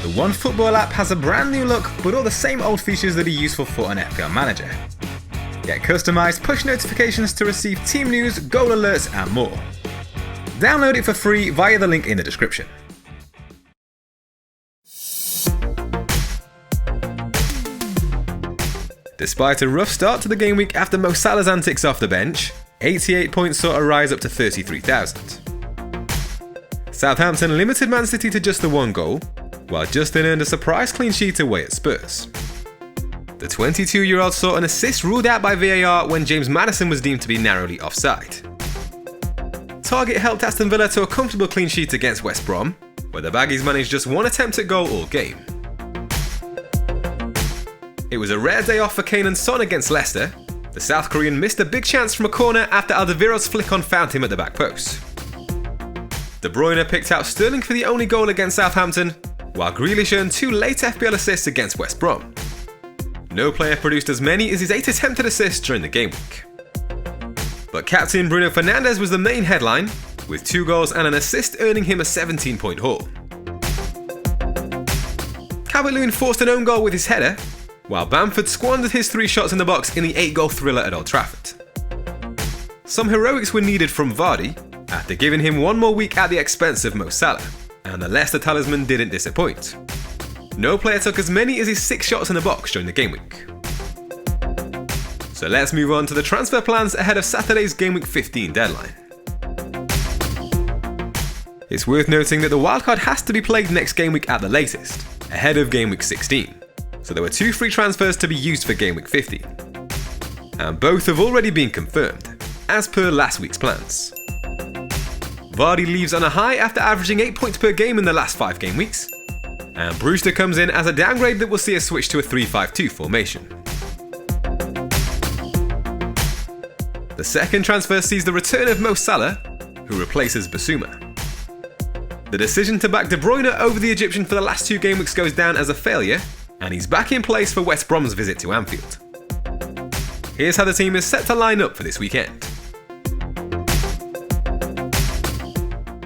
The OneFootball app has a brand new look, but all the same old features that are useful for an FPL manager. Get customized push notifications to receive team news, goal alerts, and more. Download it for free via the link in the description. Despite a rough start to the game week after Mo Salah's antics off the bench, 88 points saw a rise up to 33,000. Southampton limited Man City to just the one goal, while Justin earned a surprise clean sheet away at Spurs. The 22-year-old saw an assist ruled out by VAR when James Maddison was deemed to be narrowly offside. Target helped Aston Villa to a comfortable clean sheet against West Brom, where the Baggies managed just one attempt at goal all game. It was a rare day off for Kane and Son against Leicester. The South Korean missed a big chance from a corner after Alderweireld's flick-on found him at the back post. De Bruyne picked out Sterling for the only goal against Southampton, while Grealish earned 2 late FPL assists against West Brom. No player produced as many as his 8 attempted assists during the game week. But captain Bruno Fernandes was the main headline, with 2 goals and an assist earning him a 17-point haul. Calvert-Lewin forced an own goal with his header, while Bamford squandered his 3 shots in the box in the 8-goal thriller at Old Trafford. Some heroics were needed from Vardy, after giving him one more week at the expense of Mo Salah, and the Leicester talisman didn't disappoint. No player took as many as his 6 shots in the box during the game week. So let's move on to the transfer plans ahead of Saturday's Gameweek 15 deadline. It's worth noting that the wildcard has to be played next game week at the latest, ahead of Gameweek 16. So there were 2 free transfers to be used for Gameweek 15. And both have already been confirmed, as per last week's plans. Vardy leaves on a high after averaging 8 points per game in the last 5 game weeks, and Brewster comes in as a downgrade that will see a switch to a 3-5-2 formation. The second transfer sees the return of Mo Salah, who replaces Bissouma. The decision to back De Bruyne over the Egyptian for the last 2 game weeks goes down as a failure, and he's back in place for West Brom's visit to Anfield. Here's how the team is set to line up for this weekend.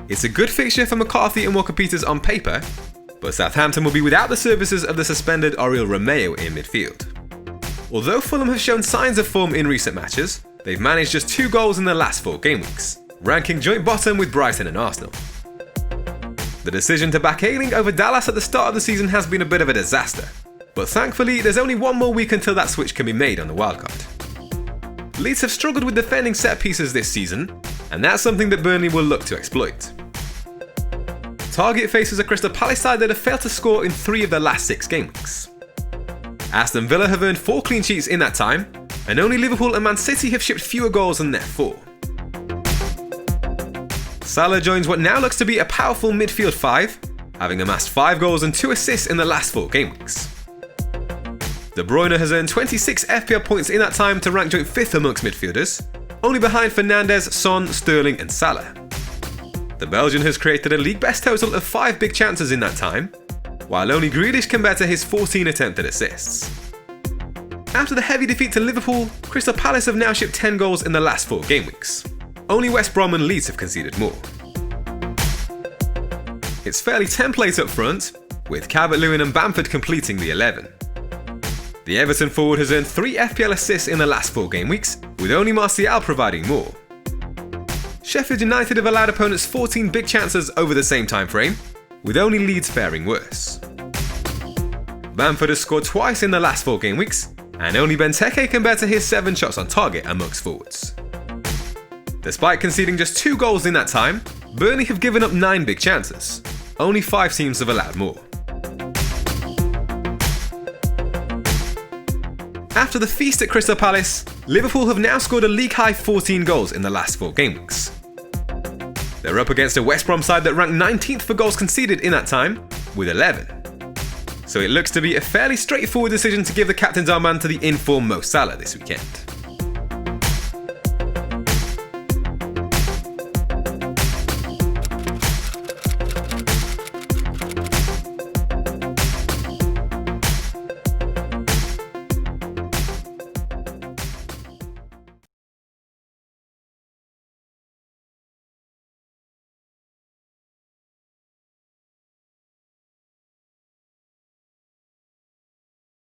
It's a good fixture for McCarthy and Walker-Peters on paper, but Southampton will be without the services of the suspended Oriol Romeo in midfield. Although Fulham have shown signs of form in recent matches, they've managed just 2 goals in the last 4 game weeks, ranking joint bottom with Brighton and Arsenal. The decision to back Ayling over Dallas at the start of the season has been a bit of a disaster, but thankfully there's only one more week until that switch can be made on the wildcard. Leeds have struggled with defending set pieces this season, and that's something that Burnley will look to exploit. Target faces a Crystal Palace side that have failed to score in 3 of the last 6 game weeks. Aston Villa have earned 4 clean sheets in that time, and only Liverpool and Man City have shipped fewer goals than their 4. Salah joins what now looks to be a powerful midfield 5, having amassed 5 goals and 2 assists in the last 4 game weeks. De Bruyne has earned 26 FPL points in that time to rank joint 5th amongst midfielders, only behind Fernandes, Son, Sterling and Salah. The Belgian has created a league best total of 5 big chances in that time, while only Grealish can better his 14 attempted assists. After the heavy defeat to Liverpool, Crystal Palace have now shipped 10 goals in the last 4 game weeks. Only West Brom and Leeds have conceded more. It's fairly template up front, with Calvert-Lewin and Bamford completing the 11. The Everton forward has earned 3 FPL assists in the last 4 game weeks, with only Martial providing more. Sheffield United have allowed opponents 14 big chances over the same time frame, with only Leeds faring worse. Bamford has scored twice in the last 4 game weeks, and only Benteke can better his 7 shots on target amongst forwards. Despite conceding just 2 goals in that time, Burnley have given up 9 big chances. Only 5 teams have allowed more. After the feast at Crystal Palace, Liverpool have now scored a league-high 14 goals in the last 4 game weeks. They're up against a West Brom side that ranked 19th for goals conceded in that time, with 11. So it looks to be a fairly straightforward decision to give the captain's armband to the in-form Mo Salah this weekend.